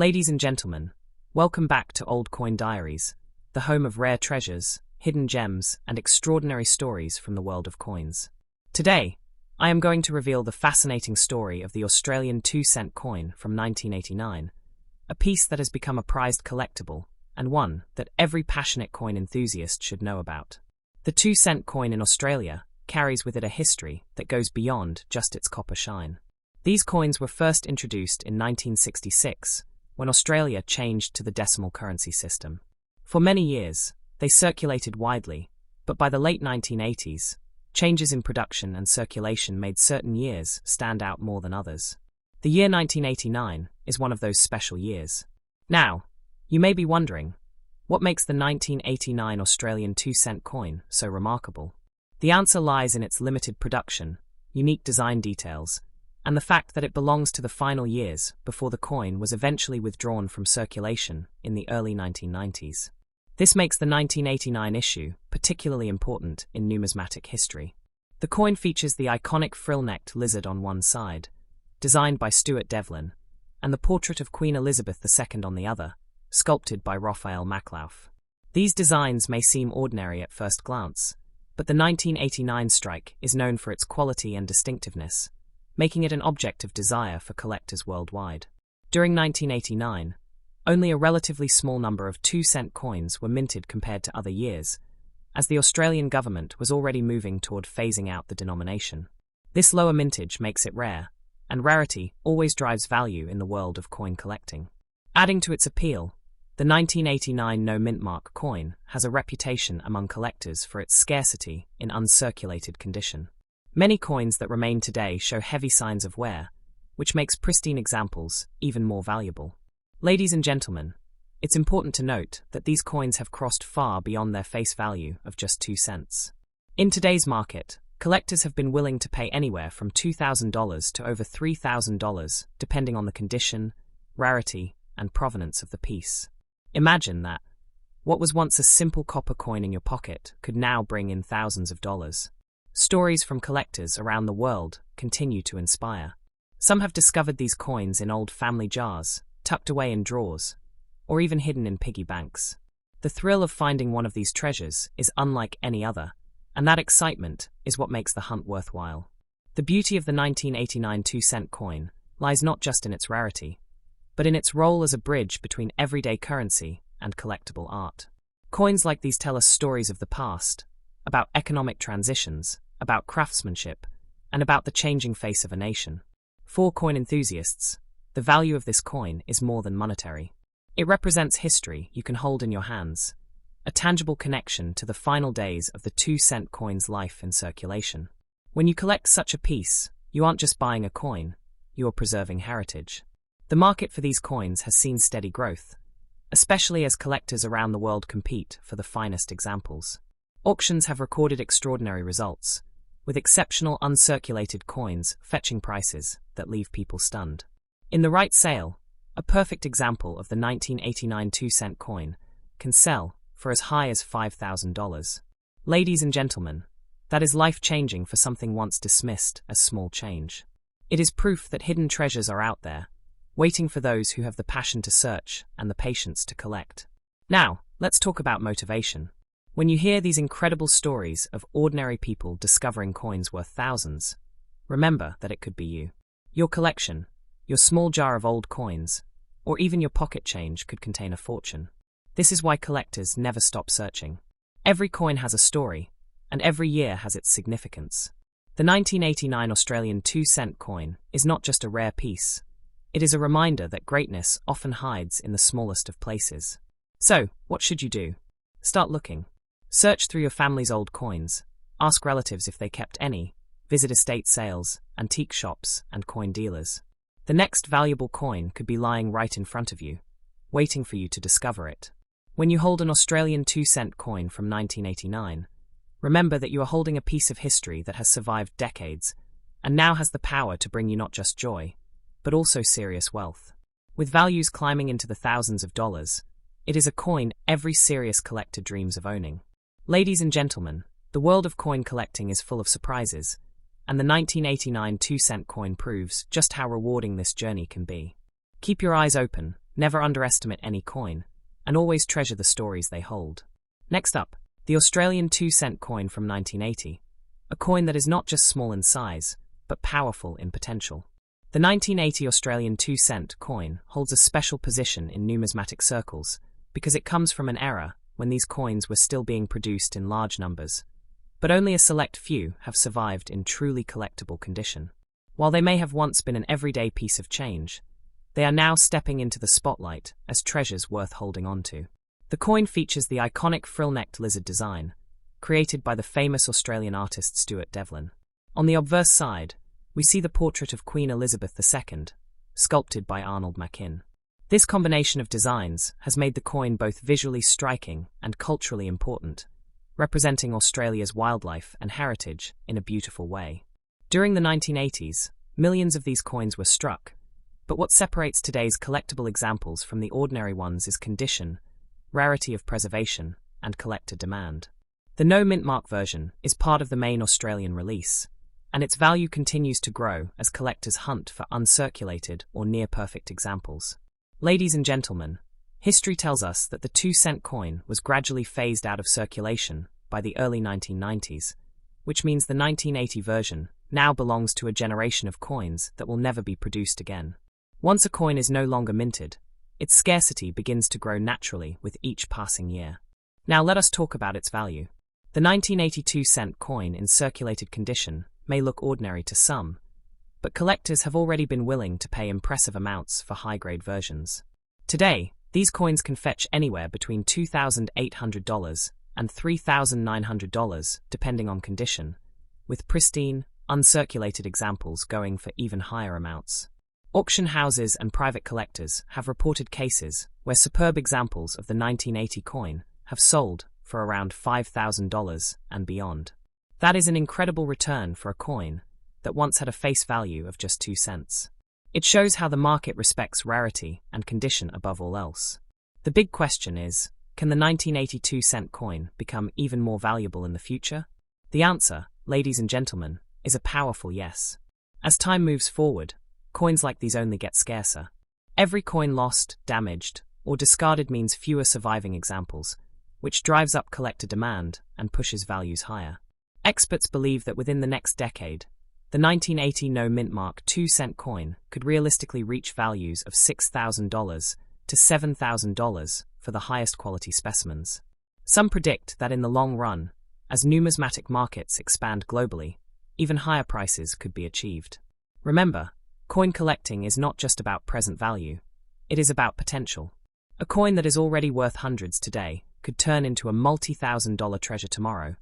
Ladies and gentlemen, welcome back to Old Coin Diaries, the home of rare treasures, hidden gems, and extraordinary stories from the world of coins. Today, I am going to reveal the fascinating story of the Australian 2-cent coin from 1989, a piece that has become a prized collectible, and one that every passionate coin enthusiast should know about. The 2-cent coin in Australia carries with it a history that goes beyond just its copper shine. These coins were first introduced in 1966, when Australia changed to the decimal currency system. For many years, they circulated widely, but by the late 1980s, changes in production and circulation made certain years stand out more than others. The year 1989 is one of those special years. Now, you may be wondering, what makes the 1989 Australian 2-cent coin so remarkable? The answer lies in its limited production, unique design details, and the fact that it belongs to the final years before the coin was eventually withdrawn from circulation in the early 1990s. This makes the 1989 issue particularly important in numismatic history. The coin features the iconic frill-necked lizard on one side, designed by Stuart Devlin, and the portrait of Queen Elizabeth II on the other, sculpted by Raphael Maclauff. These designs may seem ordinary at first glance, but the 1989 strike is known for its quality and distinctiveness, making it an object of desire for collectors worldwide. During 1989, only a relatively small number of 2-cent coins were minted compared to other years, as the Australian government was already moving toward phasing out the denomination. This lower mintage makes it rare, and rarity always drives value in the world of coin collecting. Adding to its appeal, the 1989 no mintmark coin has a reputation among collectors for its scarcity in uncirculated condition. Many coins that remain today show heavy signs of wear, which makes pristine examples even more valuable. Ladies and gentlemen, it's important to note that these coins have crossed far beyond their face value of just 2 cents. In today's market, collectors have been willing to pay anywhere from $2,000 to over $3,000, depending on the condition, rarity, and provenance of the piece. Imagine that. What was once a simple copper coin in your pocket could now bring in thousands of dollars. Stories from collectors around the world continue to inspire. Some have discovered these coins in old family jars, tucked away in drawers, or even hidden in piggy banks. The thrill of finding one of these treasures is unlike any other, and that excitement is what makes the hunt worthwhile. The beauty of the 1989 2-cent coin lies not just in its rarity, but in its role as a bridge between everyday currency and collectible art. Coins like these tell us stories of the past, about economic transitions, about craftsmanship, and about the changing face of a nation. For coin enthusiasts, the value of this coin is more than monetary. It represents history you can hold in your hands, a tangible connection to the final days of the 2-cent coin's life in circulation. When you collect such a piece, you aren't just buying a coin, you are preserving heritage. The market for these coins has seen steady growth, especially as collectors around the world compete for the finest examples. Auctions have recorded extraordinary results, with exceptional uncirculated coins fetching prices that leave people stunned. In the right sale, a perfect example of the 1989 2-cent coin can sell for as high as $5,000. Ladies and gentlemen, that is life-changing for something once dismissed as small change. It is proof that hidden treasures are out there, waiting for those who have the passion to search and the patience to collect. Now, let's talk about motivation. When you hear these incredible stories of ordinary people discovering coins worth thousands, remember that it could be you. Your collection, your small jar of old coins, or even your pocket change could contain a fortune. This is why collectors never stop searching. Every coin has a story, and every year has its significance. The 1989 Australian 2-cent coin is not just a rare piece. It is a reminder that greatness often hides in the smallest of places. So, what should you do? Start looking. Search through your family's old coins, ask relatives if they kept any, visit estate sales, antique shops, and coin dealers. The next valuable coin could be lying right in front of you, waiting for you to discover it. When you hold an Australian 2-cent coin from 1989, remember that you are holding a piece of history that has survived decades and now has the power to bring you not just joy, but also serious wealth. With values climbing into the thousands of dollars, it is a coin every serious collector dreams of owning. Ladies and gentlemen, the world of coin collecting is full of surprises, and the 1989 2-cent coin proves just how rewarding this journey can be. Keep your eyes open, never underestimate any coin, and always treasure the stories they hold. Next up, the Australian 2-cent coin from 1980, a coin that is not just small in size, but powerful in potential. The 1980 Australian 2-cent coin holds a special position in numismatic circles because it comes from an era when these coins were still being produced in large numbers, but only a select few have survived in truly collectible condition. While they may have once been an everyday piece of change, they are now stepping into the spotlight as treasures worth holding on to. The coin features the iconic frill-necked lizard design, created by the famous Australian artist Stuart Devlin. On the obverse side, we see the portrait of Queen Elizabeth II, sculpted by Arnold Machin. This combination of designs has made the coin both visually striking and culturally important, representing Australia's wildlife and heritage in a beautiful way. During the 1980s, millions of these coins were struck, but what separates today's collectible examples from the ordinary ones is condition, rarity of preservation, and collector demand. The no mintmark version is part of the main Australian release, and its value continues to grow as collectors hunt for uncirculated or near-perfect examples. Ladies and gentlemen, history tells us that the 2-cent coin was gradually phased out of circulation by the early 1990s, which means the 1980 version now belongs to a generation of coins that will never be produced again. Once a coin is no longer minted, its scarcity begins to grow naturally with each passing year. Now let us talk about its value. The 1982-cent coin in circulated condition may look ordinary to some, but collectors have already been willing to pay impressive amounts for high-grade versions. Today, these coins can fetch anywhere between $2,800 and $3,900 depending on condition, with pristine, uncirculated examples going for even higher amounts. Auction houses and private collectors have reported cases where superb examples of the 1980 coin have sold for around $5,000 and beyond. That is an incredible return for a coin that once had a face value of just 2 cents. It shows how the market respects rarity and condition above all else. The big question is, can the 1982-cent coin become even more valuable in the future? The answer, ladies and gentlemen, is a powerful yes. As time moves forward, coins like these only get scarcer. Every coin lost, damaged, or discarded means fewer surviving examples, which drives up collector demand and pushes values higher. Experts believe that within the next decade, the 1980 no mintmark 2-cent coin could realistically reach values of $6,000 to $7,000 for the highest quality specimens. Some predict that in the long run, as numismatic markets expand globally, even higher prices could be achieved. Remember, coin collecting is not just about present value, it is about potential. A coin that is already worth hundreds today could turn into a multi-thousand-dollar treasure tomorrow,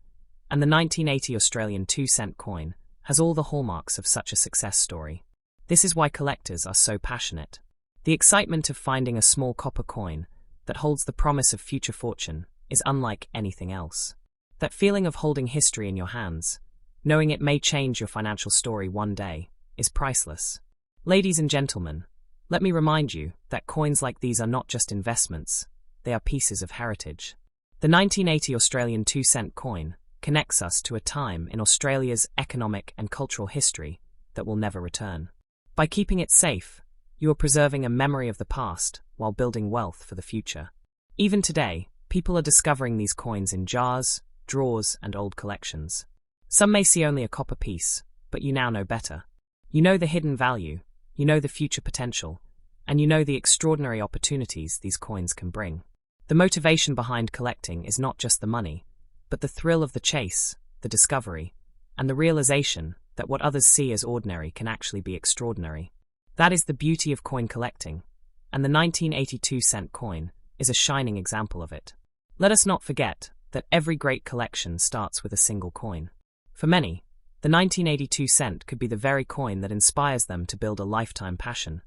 and the 1980 Australian 2-cent coin has all the hallmarks of such a success story. This is why collectors are so passionate. The excitement of finding a small copper coin that holds the promise of future fortune is unlike anything else. That feeling of holding history in your hands, knowing it may change your financial story one day, is priceless. Ladies and gentlemen, let me remind you that coins like these are not just investments, they are pieces of heritage. The 1980 Australian 2-cent coin connects us to a time in Australia's economic and cultural history that will never return. By keeping it safe, you are preserving a memory of the past while building wealth for the future. Even today, people are discovering these coins in jars, drawers, and old collections. Some may see only a copper piece, but you now know better. You know the hidden value, you know the future potential, and you know the extraordinary opportunities these coins can bring. The motivation behind collecting is not just the money, but the thrill of the chase, the discovery, and the realization that what others see as ordinary can actually be extraordinary. That is the beauty of coin collecting, and the 1982-cent coin is a shining example of it. Let us not forget that every great collection starts with a single coin. For many, the 1982 cent could be the very coin that inspires them to build a lifetime passion,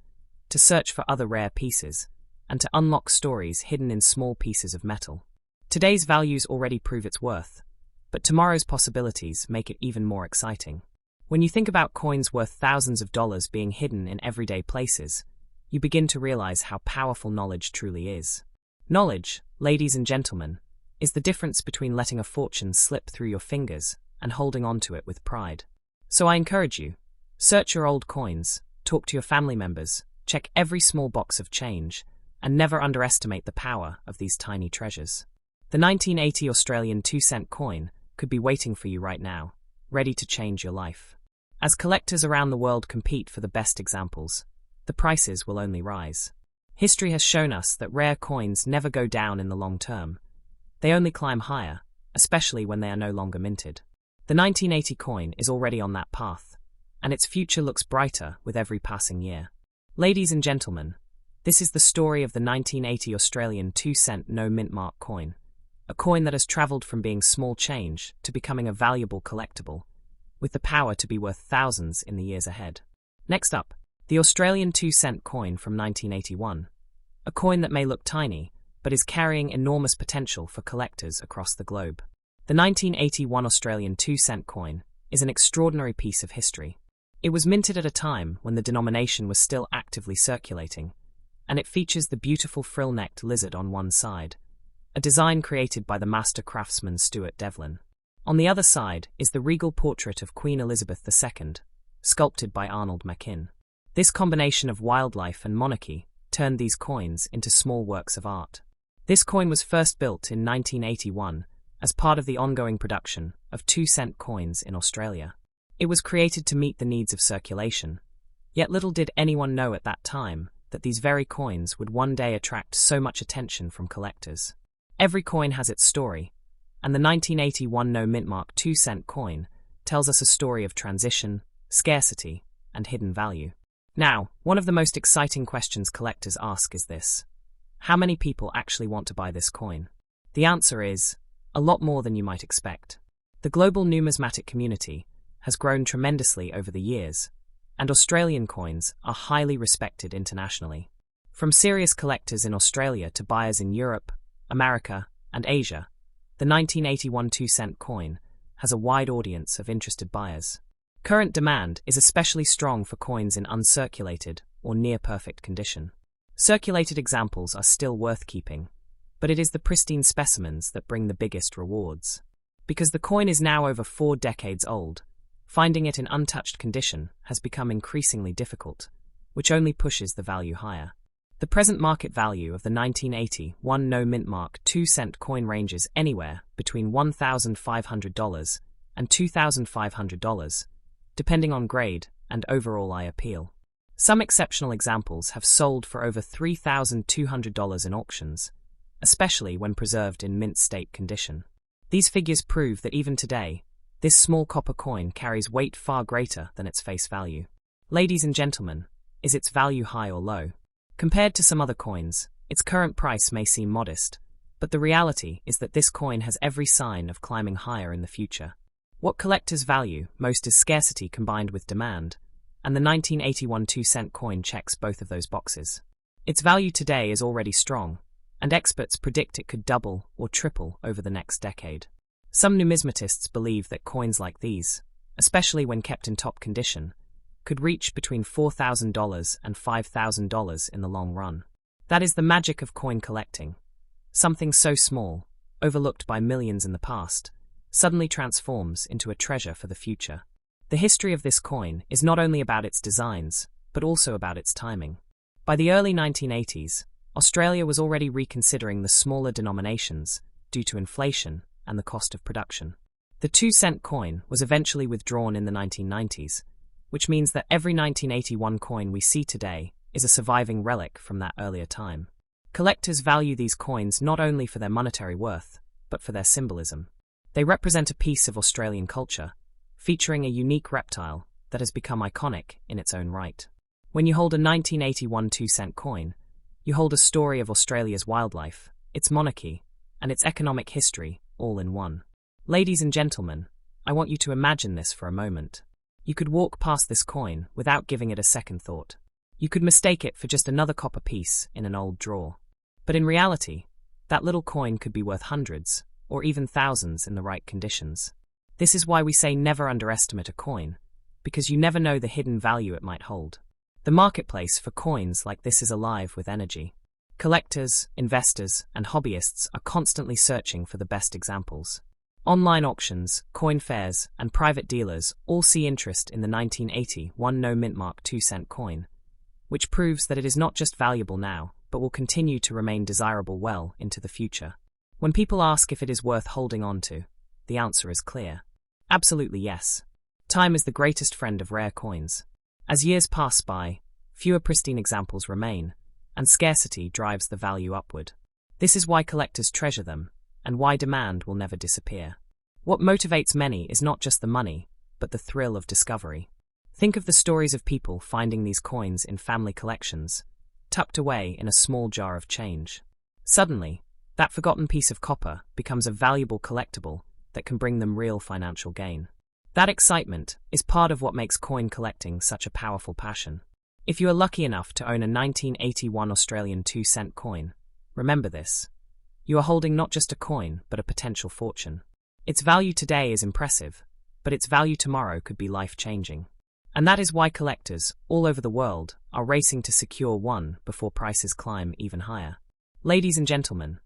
to search for other rare pieces, and to unlock stories hidden in small pieces of metal. Today's values already prove its worth, but tomorrow's possibilities make it even more exciting. When you think about coins worth thousands of dollars being hidden in everyday places, you begin to realize how powerful knowledge truly is. Knowledge, ladies and gentlemen, is the difference between letting a fortune slip through your fingers and holding on to it with pride. So I encourage you, search your old coins, talk to your family members, check every small box of change, and never underestimate the power of these tiny treasures. The 1980 Australian 2-cent coin could be waiting for you right now, ready to change your life. As collectors around the world compete for the best examples, the prices will only rise. History has shown us that rare coins never go down in the long term. They only climb higher, especially when they are no longer minted. The 1980 coin is already on that path, and its future looks brighter with every passing year. Ladies and gentlemen, this is the story of the 1980 Australian 2-cent no mintmark coin, a coin that has travelled from being small change to becoming a valuable collectible, with the power to be worth thousands in the years ahead. Next up, the Australian 2-cent coin from 1981, a coin that may look tiny, but is carrying enormous potential for collectors across the globe. The 1981 Australian 2-cent coin is an extraordinary piece of history. It was minted at a time when the denomination was still actively circulating, and it features the beautiful frill-necked lizard on one side, a design created by the master craftsman Stuart Devlin. On the other side is the regal portrait of Queen Elizabeth II, sculpted by Arnold Machin. This combination of wildlife and monarchy turned these coins into small works of art. This coin was first built in 1981 as part of the ongoing production of 2-cent coins in Australia. It was created to meet the needs of circulation, yet little did anyone know at that time that these very coins would one day attract so much attention from collectors. Every coin has its story, and the 1981 no mintmark 2-cent coin tells us a story of transition, scarcity, and hidden value. Now, one of the most exciting questions collectors ask is this: how many people actually want to buy this coin? The answer is, a lot more than you might expect. The global numismatic community has grown tremendously over the years, and Australian coins are highly respected internationally. From serious collectors in Australia to buyers in Europe, America, and Asia, the 1981 2-cent coin has a wide audience of interested buyers. Current demand is especially strong for coins in uncirculated or near-perfect condition. Circulated examples are still worth keeping, but it is the pristine specimens that bring the biggest rewards. Because the coin is now over 4 decades old, finding it in untouched condition has become increasingly difficult, which only pushes the value higher. The present market value of the 1981 no mintmark 2-cent coin ranges anywhere between $1,500 and $2,500, depending on grade and overall eye appeal. Some exceptional examples have sold for over $3,200 in auctions, especially when preserved in mint state condition. These figures prove that even today, this small copper coin carries weight far greater than its face value. Ladies and gentlemen, is its value high or low? Compared to some other coins, its current price may seem modest, but the reality is that this coin has every sign of climbing higher in the future. What collectors value most is scarcity combined with demand, and the 1981 2-cent coin checks both of those boxes. Its value today is already strong, and experts predict it could double or triple over the next decade. Some numismatists believe that coins like these, especially when kept in top condition, could reach between $4,000 and $5,000 in the long run. That is the magic of coin collecting. Something so small, overlooked by millions in the past, suddenly transforms into a treasure for the future. The history of this coin is not only about its designs, but also about its timing. By the early 1980s, Australia was already reconsidering the smaller denominations due to inflation and the cost of production. The 2-cent coin was eventually withdrawn in the 1990s, which means that every 1981 coin we see today is a surviving relic from that earlier time. Collectors value these coins not only for their monetary worth, but for their symbolism. They represent a piece of Australian culture, featuring a unique reptile that has become iconic in its own right. When you hold a 1981 2-cent coin, you hold a story of Australia's wildlife, its monarchy, and its economic history all in one. Ladies and gentlemen, I want you to imagine this for a moment. You could walk past this coin without giving it a second thought. You could mistake it for just another copper piece in an old drawer. But in reality, that little coin could be worth hundreds, or even thousands in the right conditions. This is why we say never underestimate a coin, because you never know the hidden value it might hold. The marketplace for coins like this is alive with energy. Collectors, investors, and hobbyists are constantly searching for the best examples. Online auctions, coin fairs, and private dealers all see interest in the 1981 no mintmark 2-cent coin, which proves that it is not just valuable now, but will continue to remain desirable well into the future. When people ask if it is worth holding on to, the answer is clear. Absolutely yes. Time is the greatest friend of rare coins. As years pass by, fewer pristine examples remain, and scarcity drives the value upward. This is why collectors treasure them, and why demand will never disappear. What motivates many is not just the money, but the thrill of discovery. Think of the stories of people finding these coins in family collections, tucked away in a small jar of change. Suddenly, that forgotten piece of copper becomes a valuable collectible that can bring them real financial gain. That excitement is part of what makes coin collecting such a powerful passion. If you are lucky enough to own a 1981 Australian 2-cent coin, remember this. You are holding not just a coin, but a potential fortune. Its value today is impressive, but its value tomorrow could be life-changing. And that is why collectors all over the world are racing to secure one before prices climb even higher. Ladies and gentlemen,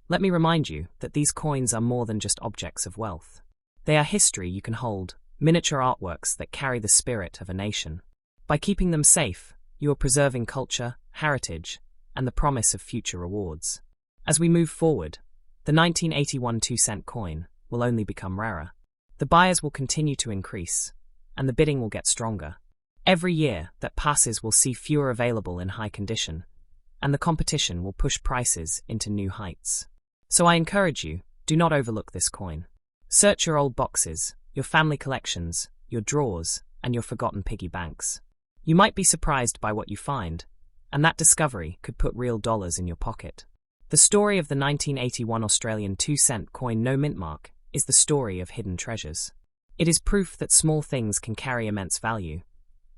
let me remind you that these coins are more than just objects of wealth. They are history you can hold, miniature artworks that carry the spirit of a nation. By keeping them safe, you are preserving culture, heritage, and the promise of future rewards. As we move forward, the 1981 2-cent coin will only become rarer. The buyers will continue to increase, and the bidding will get stronger. Every year that passes will see fewer available in high condition, and the competition will push prices into new heights. So I encourage you, do not overlook this coin. Search your old boxes, your family collections, your drawers, and your forgotten piggy banks. You might be surprised by what you find, and that discovery could put real dollars in your pocket. The story of the 1981 Australian 2-cent coin no mintmark is the story of hidden treasures. It is proof that small things can carry immense value,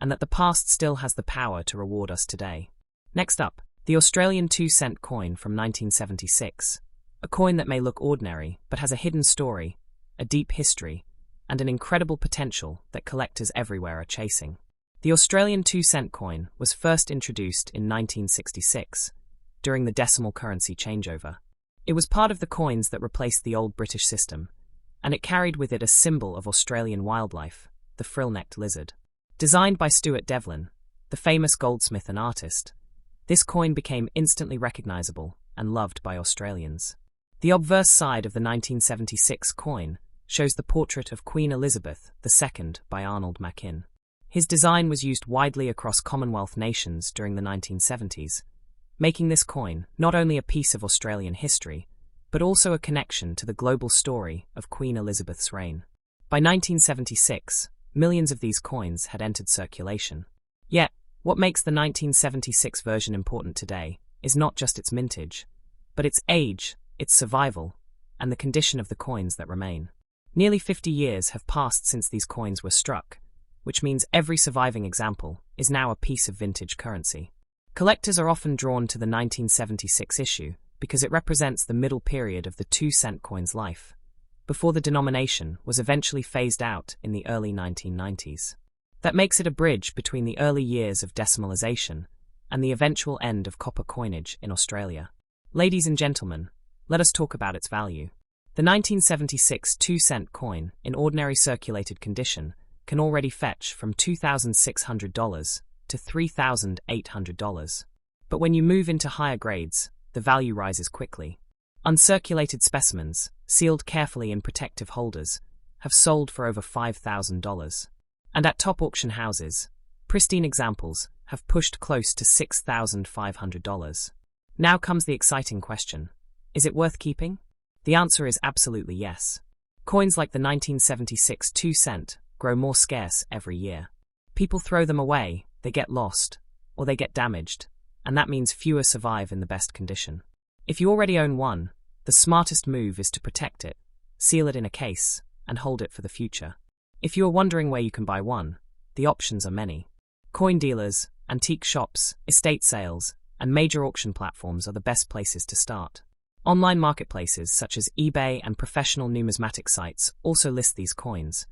and that the past still has the power to reward us today. Next up, the Australian 2-cent coin from 1976, a coin that may look ordinary but has a hidden story, a deep history, and an incredible potential that collectors everywhere are chasing. The Australian 2-cent coin was first introduced in 1966, during the decimal currency changeover. It was part of the coins that replaced the old British system, and it carried with it a symbol of Australian wildlife, the frill-necked lizard. Designed by Stuart Devlin, the famous goldsmith and artist, this coin became instantly recognisable and loved by Australians. The obverse side of the 1976 coin shows the portrait of Queen Elizabeth II by Arnold Machin. His design was used widely across Commonwealth nations during the 1970s, making this coin not only a piece of Australian history, but also a connection to the global story of Queen Elizabeth's reign. By 1976, millions of these coins had entered circulation. Yet, what makes the 1976 version important today is not just its mintage, but its age, its survival, and the condition of the coins that remain. Nearly 50 years have passed since these coins were struck, which means every surviving example is now a piece of vintage currency. Collectors are often drawn to the 1976 issue because it represents the middle period of the 2-cent coin's life, before the denomination was eventually phased out in the early 1990s. That makes it a bridge between the early years of decimalization and the eventual end of copper coinage in Australia. Ladies and gentlemen, let us talk about its value. The 1976 2-cent coin, in ordinary circulated condition, can already fetch from $2,600 to $3,800. But when you move into higher grades, the value rises quickly. Uncirculated specimens, sealed carefully in protective holders, have sold for over $5,000. And at top auction houses, pristine examples have pushed close to $6,500. Now comes the exciting question. Is it worth keeping? The answer is absolutely yes. Coins like the 1976 2-cent grow more scarce every year. People throw them away, they get lost, or they get damaged, and that means fewer survive in the best condition. If you already own one, the smartest move is to protect it, seal it in a case, and hold it for the future. If you are wondering where you can buy one, the options are many. Coin dealers, antique shops, estate sales, and major auction platforms are the best places to start. Online marketplaces such as eBay and professional numismatic sites also list these coins.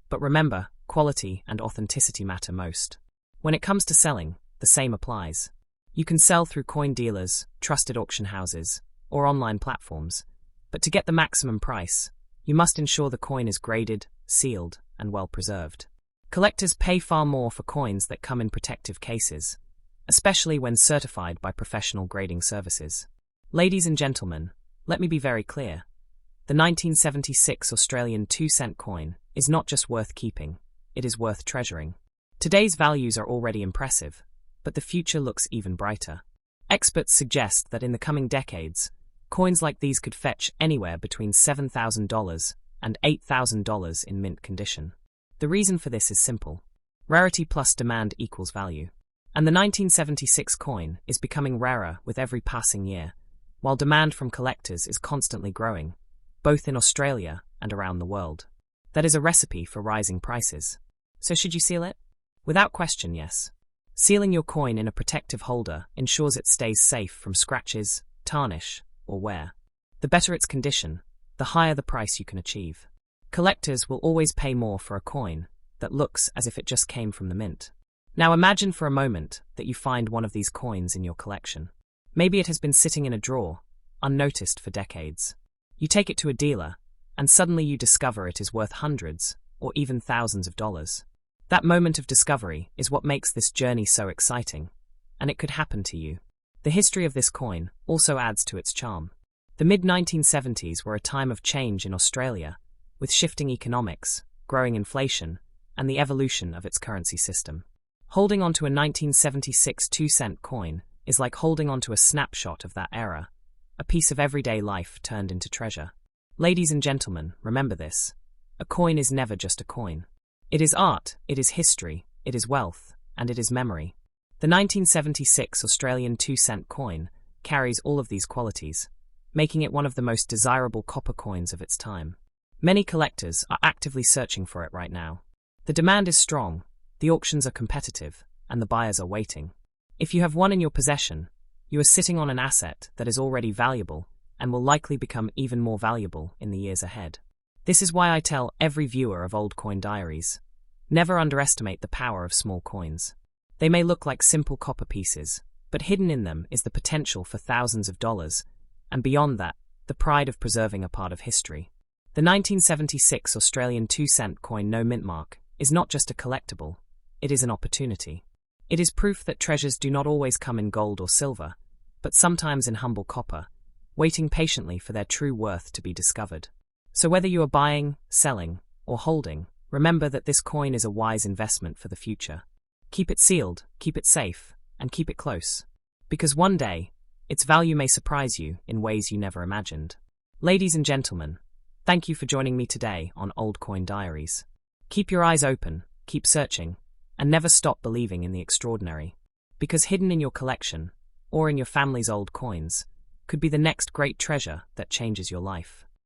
But remember, quality and authenticity matter most. When it comes to selling, the same applies. You can sell through coin dealers, trusted auction houses, or online platforms, but to get the maximum price, you must ensure the coin is graded, sealed, and well preserved. Collectors pay far more for coins that come in protective cases, especially when certified by professional grading services. Ladies and gentlemen, let me be very clear. The 1976 Australian 2-cent coin is not just worth keeping, it is worth treasuring. Today's values are already impressive, but the future looks even brighter. Experts suggest that in the coming decades, coins like these could fetch anywhere between $7,000 and $8,000 in mint condition. The reason for this is simple. Rarity plus demand equals value. And the 1976 coin is becoming rarer with every passing year, while demand from collectors is constantly growing, both in Australia and around the world. That is a recipe for rising prices. So should you seal it? Without question, yes. Sealing your coin in a protective holder ensures it stays safe from scratches, tarnish, or wear. The better its condition, the higher the price you can achieve. Collectors will always pay more for a coin that looks as if it just came from the mint. Now imagine for a moment that you find one of these coins in your collection. Maybe it has been sitting in a drawer, unnoticed for decades. You take it to a dealer, and suddenly you discover it is worth hundreds, or even thousands of dollars. That moment of discovery is what makes this journey so exciting, and it could happen to you. The history of this coin also adds to its charm. The mid-1970s were a time of change in Australia, with shifting economics, growing inflation, and the evolution of its currency system. Holding onto a 1976 2-cent coin is like holding onto a snapshot of that era, a piece of everyday life turned into treasure. Ladies and gentlemen, remember this. A coin is never just a coin. It is art, it is history, it is wealth, and it is memory. The 1976 Australian 2-cent coin carries all of these qualities, making it one of the most desirable copper coins of its time. Many collectors are actively searching for it right now. The demand is strong, the auctions are competitive, and the buyers are waiting. If you have one in your possession, you are sitting on an asset that is already valuable and will likely become even more valuable in the years ahead. This is why I tell every viewer of Old Coin Diaries, never underestimate the power of small coins. They may look like simple copper pieces, but hidden in them is the potential for thousands of dollars, and beyond that, the pride of preserving a part of history. The 1976 Australian 2-cent coin no mintmark is not just a collectible, it is an opportunity. It is proof that treasures do not always come in gold or silver, but sometimes in humble copper, waiting patiently for their true worth to be discovered. So whether you are buying, selling, or holding, remember that this coin is a wise investment for the future. Keep it sealed, keep it safe, and keep it close. Because one day, its value may surprise you in ways you never imagined. Ladies and gentlemen, thank you for joining me today on Old Coin Diaries. Keep your eyes open, keep searching, and never stop believing in the extraordinary. Because hidden in your collection, or in your family's old coins, could be the next great treasure that changes your life.